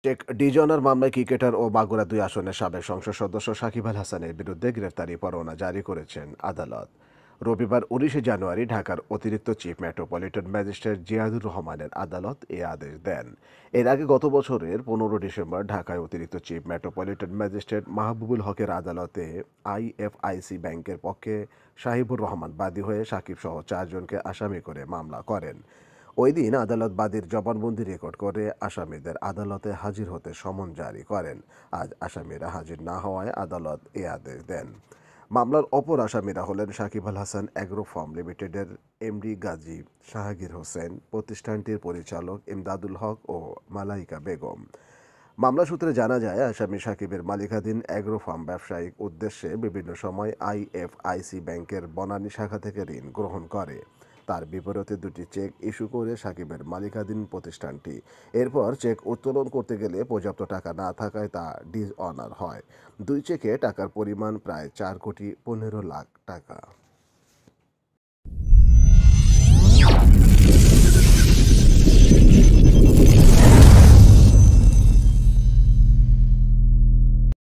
Check dishonour মামলায় cricketer ও মাগুরা ২ আসনের সাবেক সংসদ সদস্য সাকিব আল হাসানের বিরুদ্ধে গ্রেফতারি পরোয়ানা জারি করেছেন আদালত। রবিবার ১৯ জানুয়ারি ঢাকার অতিরিক্ত চিফ মেট্রোপলিটন ম্যাজিস্ট্রেট জিয়াদুর রহমানের আদালত এ আদেশ দেন। এর আগে গত বছরের ১৫ ডিসেম্বর ঢাকায় অতিরিক্ত চিফ মেট্রোপলিটন ম্যাজিস্ট্রেট মাহবুবুল হকের আদালতে আইএফআইসি ব্যাংকের পক্ষে শাহিবুর রহমান বাদী হয়ে সাকিব সহ ৪ জনকে আসামি করে মামলা করেন। ওই দিন আদালত বাদীর জবানবন্দি রেকর্ড করে আসামিদের আদালতে হাজির হতে সমন জারি করেন। আজ আসামিরা হাজির না হওয়ায় আদালত এ আদেশ দেন। মামলার অপর আসামিরা হলেন সাকিব আল হাসান অ্যাগ্রো ফার্ম লিমিটেডের এমডি গাজী জাহাঙ্গীর হোসেন, প্রতিষ্ঠানটির পরিচালক ইমদাদুল হক ও মালাইকা বেগম। মামলা সূত্রে জানা যায়, আসামি সাকিবের মালিকাধীন অ্যাগ্রো ফার্ম ব্যবসায়িক উদ্দেশ্যে বিভিন্ন সময় আইএফআইসি ব্যাংকের বনানী শাখা থেকে ঋণ গ্রহণ করে। তার বিপরীতে দুটি চেক ইস্যু করে সাকিবের মালিকাধীন প্রতিষ্ঠানটি। এরপর চেক উত্তোলন করতে গেলে পর্যাপ্ত টাকা না থাকায় তা ডিসঅনার হয়। দুই চেকে টাকার পরিমাণ প্রায় ৪,১৫,০০,০০০ টাকা।